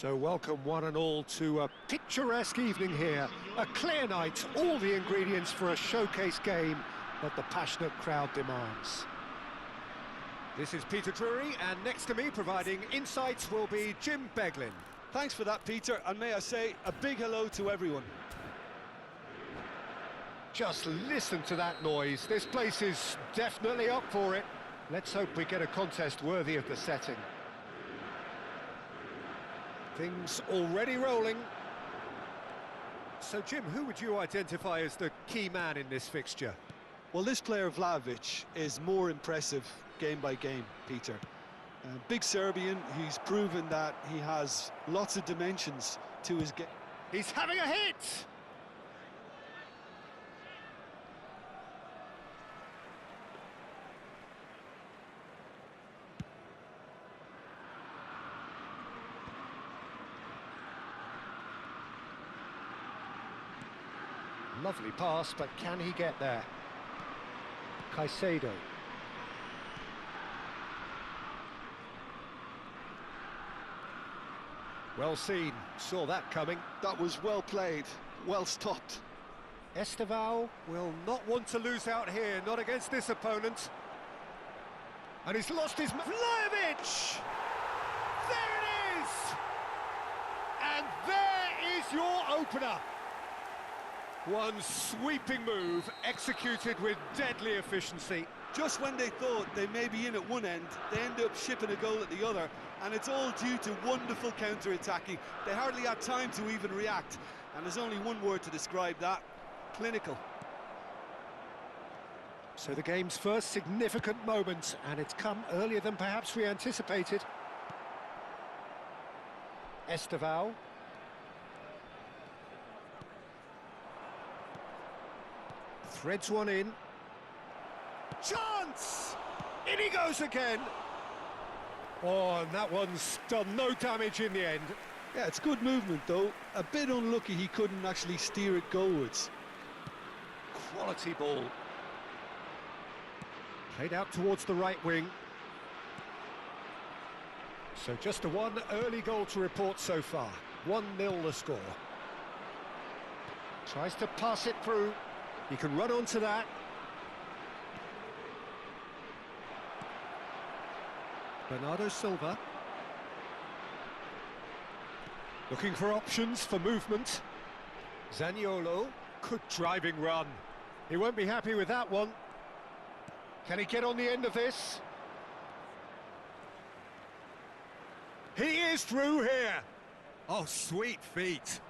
So welcome one and all to a picturesque evening here. A clear night, all the ingredients for a showcase game that the passionate crowd demands. This is Peter Drury, and next to me providing insights will be Jim Beglin. Thanks for that, Peter, and may I say a big hello to everyone. Just listen to that noise. This place is definitely up for it. Let's hope we get a contest worthy of the setting. Things already rolling. So, Jim, who would you identify as the key man in this fixture? Well, this player, Vlahovic, is more impressive game by game, Peter. Big Serbian, he's proven that he has lots of dimensions to his game. He's having a hit! Lovely pass, but can he get there? Caicedo. Well seen, saw that coming. That was well played, well stopped. Estevao will not want to lose out here, not against this opponent. And he's lost his... Vlahovic! There it is! And there is your opener. One sweeping move, executed with deadly efficiency. Just when they thought they may be in at one end, they end up shipping a goal at the other, and it's all due to wonderful counter-attacking. They hardly had time to even react, and there's only one word to describe that: clinical. So the game's first significant moment, and it's come earlier than perhaps we anticipated. Estevao. Threads one in. Chance! In he goes again! Oh, and that one's done no damage in the end. Yeah, it's good movement, though. A bit unlucky he couldn't actually steer it goalwards. Quality ball. Played out towards the right wing. So just a one early goal to report so far. 1-0 the score. Tries to pass it through. He can run onto that. Bernardo Silva. Looking for options for movement. Zaniolo. Good driving run. He won't be happy with that one. Can he get on the end of this? He is through here. Oh, sweet feet.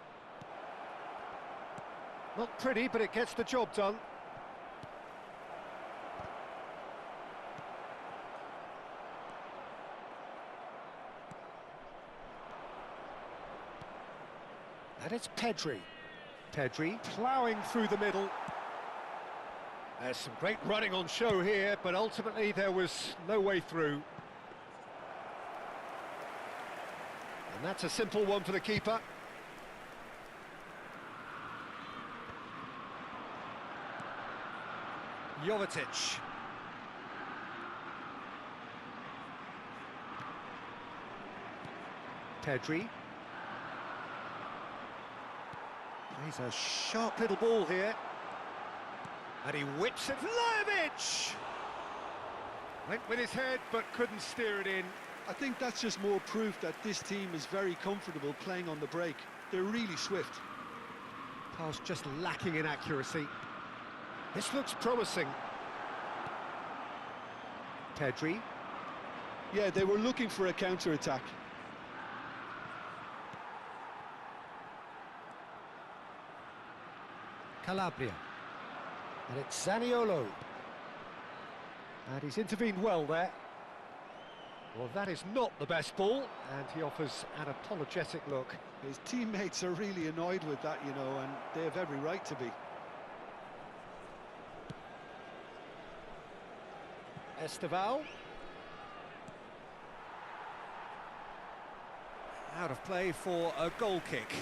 Not pretty, but it gets the job done. And it's Pedri. Pedri ploughing through the middle. There's some great running on show here, but ultimately there was no way through. And that's a simple one for the keeper. Jovetic. Pedri. Plays a sharp little ball here. And he whips it. Vlahovic! Went with his head, but couldn't steer it in. I think that's just more proof that this team is very comfortable playing on the break. They're really swift. Pass just lacking in accuracy. This looks promising. Pedri. Yeah, they were looking for a counter-attack. Calabria. And it's Zaniolo. And he's intervened well there. Well, that is not the best ball, and he offers an apologetic look. His teammates are really annoyed with that, you know, and they have every right to be. Estevao. Out of play for a goal kick.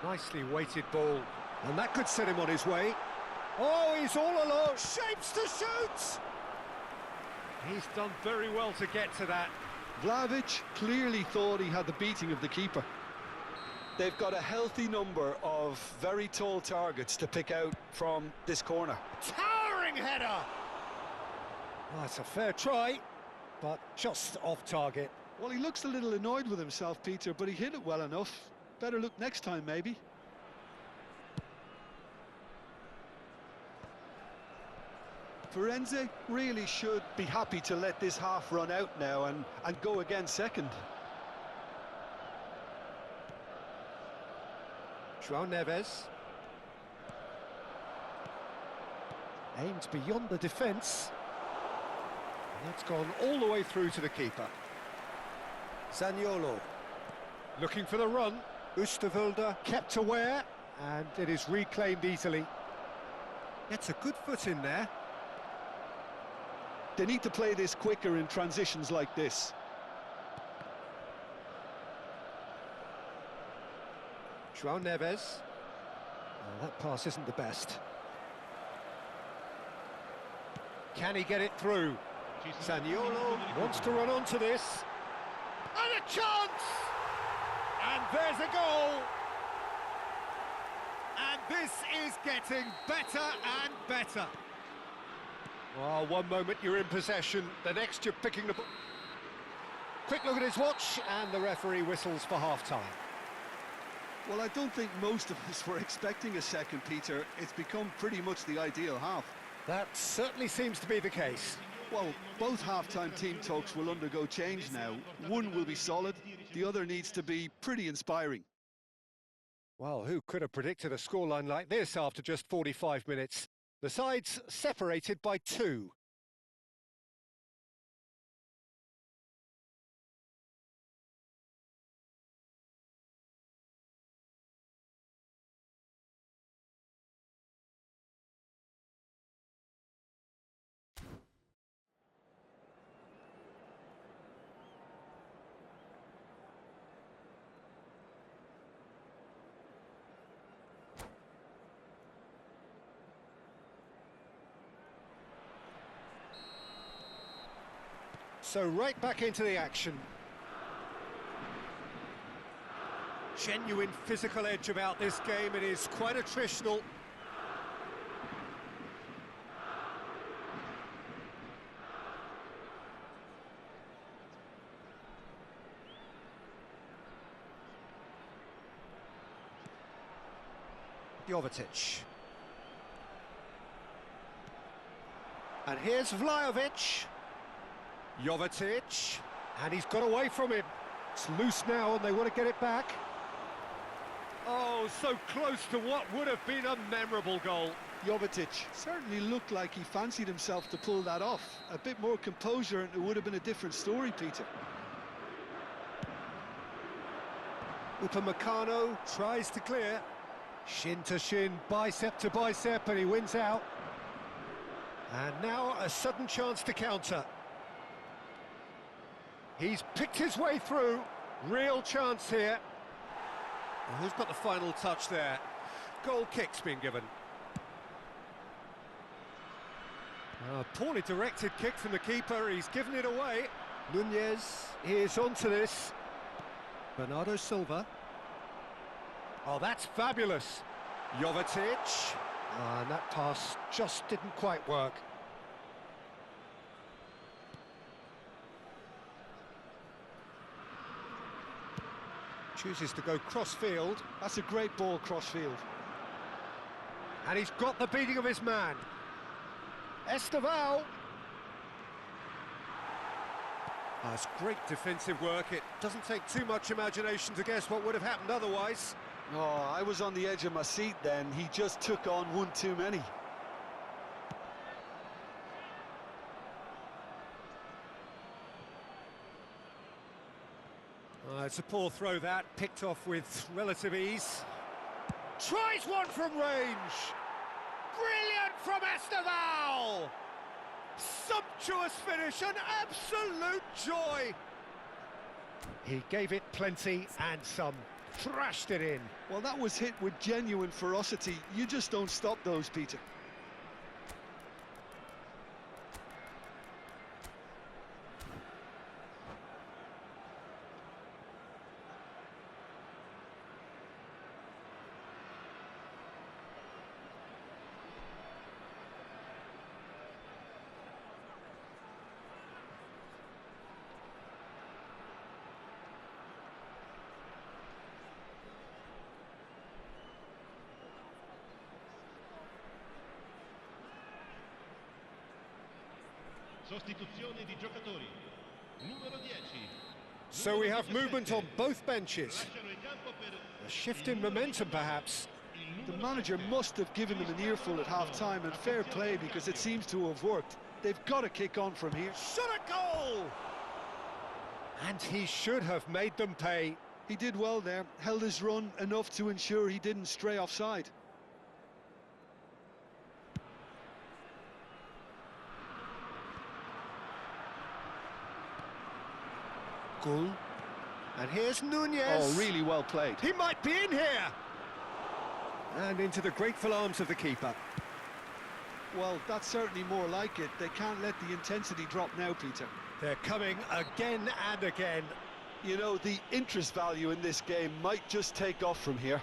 Nicely weighted ball. And that could set him on his way. Oh, he's all alone. Shapes to shoot! He's done very well to get to that. Vlahovic clearly thought he had the beating of the keeper. They've got a healthy number of very tall targets to pick out from this corner. Towering header! Well, that's a fair try, but just off target. Well, he looks a little annoyed with himself, Peter, but he hit it well enough. Better look next time, maybe. Firenze really should be happy to let this half run out now and go again second. João Neves. Aimed beyond the defence. And that's gone all the way through to the keeper. Zaniolo. Looking for the run. Oosterwolde kept aware, and it is reclaimed easily. Gets a good foot in there. They need to play this quicker in transitions like this. João Neves. Oh, that pass isn't the best. Can he get it through? Zaniolo wants to run onto this. And a chance! And there's a goal! And this is getting better and better. Well, one moment you're in possession, the next you're picking the ball. Quick look at his watch, and the referee whistles for half-time. Well, I don't think most of us were expecting a second, Peter. It's become pretty much the ideal half. That certainly seems to be the case. Well, both half-time team talks will undergo change now. One will be solid, the other needs to be pretty inspiring. Well, who could have predicted a scoreline like this after just 45 minutes? The sides separated by 2. So right back into the action. Genuine physical edge about this game. It is quite attritional. Jovetic. And here's Vlahovic. Jovetic, and he's got away from him. It's loose now and they want to get it back. Oh, so close to what would have been a memorable goal. Jovetic certainly looked like he fancied himself to pull that off. A bit more composure and it would have been a different story, Peter. Upamecano tries to clear. Shin to shin, bicep to bicep, and he wins out. And now a sudden chance to counter. He's picked his way through. Real chance here. And who's got the final touch there? Goal kick's been given. Poorly directed kick from the keeper. He's given it away. Nunez is onto this. Bernardo Silva. Oh, that's fabulous. Jovetic. And that pass just didn't quite work. Chooses to go cross-field. That's a great ball cross-field. And he's got the beating of his man. Esteval. That's great defensive work. It doesn't take too much imagination to guess what would have happened otherwise. Oh, I was on the edge of my seat then. He just took on one too many. It's a poor throw that, picked off with relative ease. Tries one from range! Brilliant from Esteval! Sumptuous finish, an absolute joy! He gave it plenty and some, thrashed it in. Well, that was hit with genuine ferocity. You just don't stop those, Peter. Sostituzione di giocatori. Numero 10. So we have movement on both benches. A shift in momentum, perhaps. The manager must have given them an earful at half-time, and fair play, because it seems to have worked. They've got to kick on from here. Shot a goal! And he should have made them pay. He did well there, held his run enough to ensure he didn't stray offside. Goal. And here's Nunez. Oh, really well played. He might be in here! And into the grateful arms of the keeper. Well, that's certainly more like it. They can't let the intensity drop now, Peter. They're coming again and again. You know, the interest value in this game might just take off from here.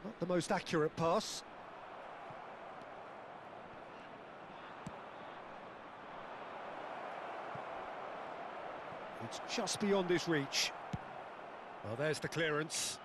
Not the most accurate pass. It's just beyond his reach. Well, there's the clearance.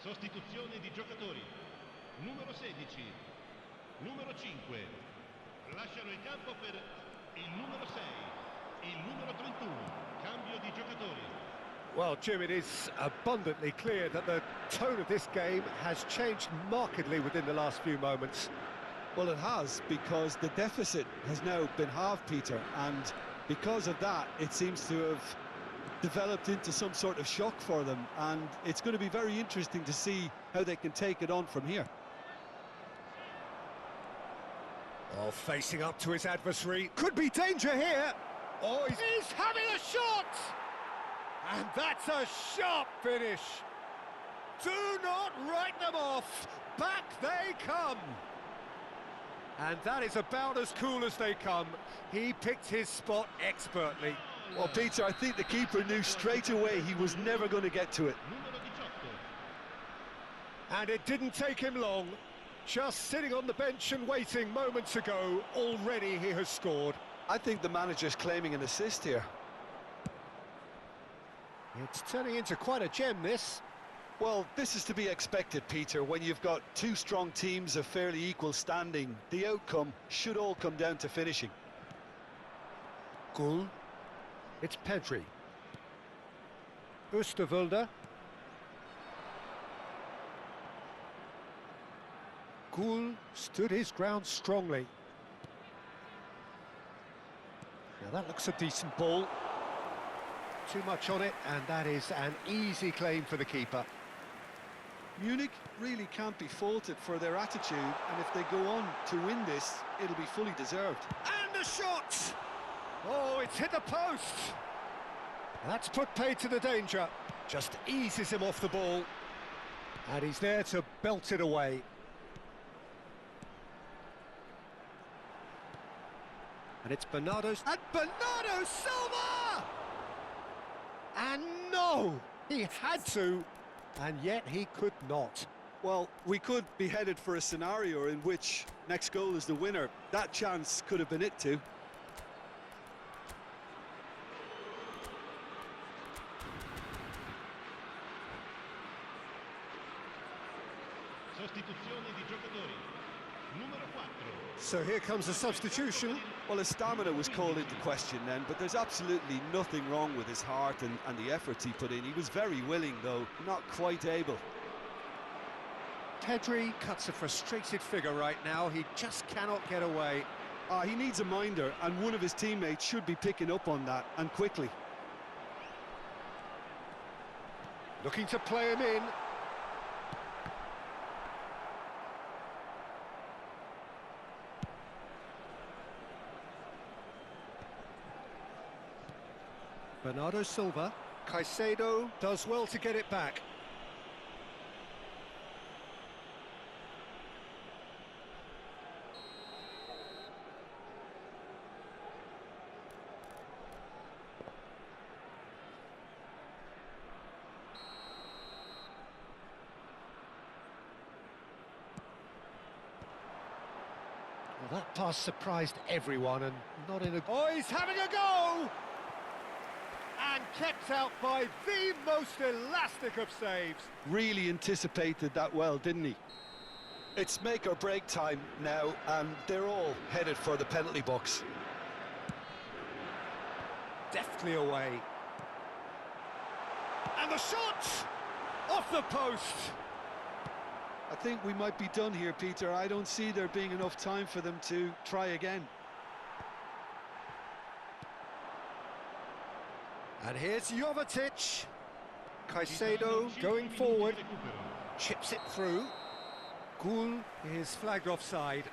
Sostituzione di giocatori. Numero 16. Numero 5. Lasciano il campo per il numero 6. Il numero 31. Cambio di giocatori. Well, Jim, it is abundantly clear that the tone of this game has changed markedly within the last few moments. Well, it has, because the deficit has now been halved, Peter, and because of that, it seems to have developed into some sort of shock for them, and it's going to be very interesting to see how they can take it on from here. Oh, facing up to his adversary. Could be danger here. Oh, he's having a shot! And that's a sharp finish. Do not write them off. Back they come. And that is about as cool as they come. He picked his spot expertly. Well, Peter, I think the keeper knew straight away he was never going to get to it. And it didn't take him long. Just sitting on the bench and waiting moments ago, already he has scored. I think the manager's claiming an assist here. It's turning into quite a gem, this. Well, this is to be expected, Peter. When you've got two strong teams of fairly equal standing, the outcome should all come down to finishing. Goal. It's Pedri. Oosterwolde. Goul stood his ground strongly. Now that looks a decent ball. Too much on it, and that is an easy claim for the keeper. Munich really can't be faulted for their attitude, and if they go on to win this, it'll be fully deserved. And a shot! Oh, it's hit the post! That's put paid to the danger. Just eases him off the ball. And he's there to belt it away. And it's Bernardo Silva! And no! He had to, and yet he could not. Well, we could be headed for a scenario in which next goal is the winner. That chance could have been it too. Sostituzione di giocatori. Numero 4. So here comes a substitution. Well, his stamina was called into question then, but there's absolutely nothing wrong with his heart and the efforts he put in. He was very willing, though, not quite able. Pedri cuts a frustrated figure right now. He just cannot get away. He needs a minder, and one of his teammates should be picking up on that, and quickly. Looking to play him in. Bernardo Silva. Caicedo does well to get it back. Well, that pass surprised everyone and not in a... Oh, he's having a go! And kept out by the most elastic of saves. Really anticipated that well, didn't he? It's make or break time now, and they're all headed for the penalty box. Deftly away. And the shot! Off the post! I think we might be done here, Peter. I don't see there being enough time for them to try again. And here's Jovetic. Caicedo going forward. Chips it through. Gul is flagged offside.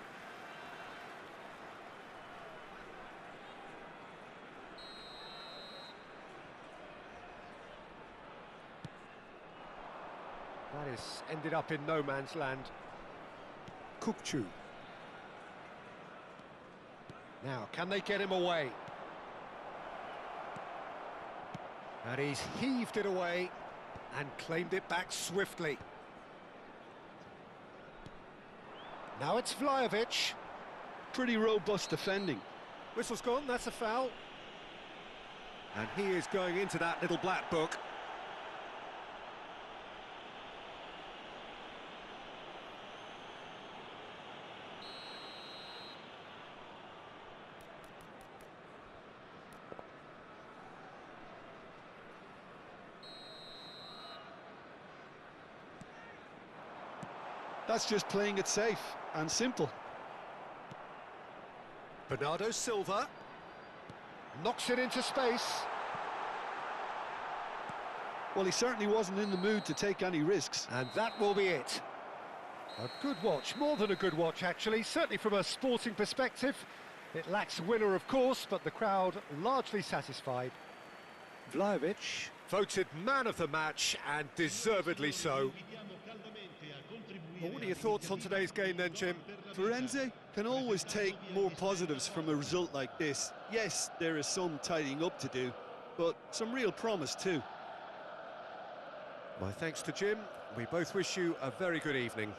That is ended up in no man's land. Kukçu. Now, can they get him away? And he's heaved it away and claimed it back swiftly. Now it's Vlahovic. Pretty robust defending. Whistle's gone, that's a foul. And he is going into that little black book. That's just playing it safe and simple. Bernardo Silva knocks it into space. Well, he certainly wasn't in the mood to take any risks. And that will be it. A good watch, more than a good watch actually, certainly from a sporting perspective. It lacks winner of course, but the crowd largely satisfied. Vlahovic voted man of the match and deservedly so. Well, what are your thoughts on today's game then, Jim? Firenze can always take more positives from a result like this. Yes, there is some tidying up to do, but some real promise too. My thanks to Jim. We both wish you a very good evening.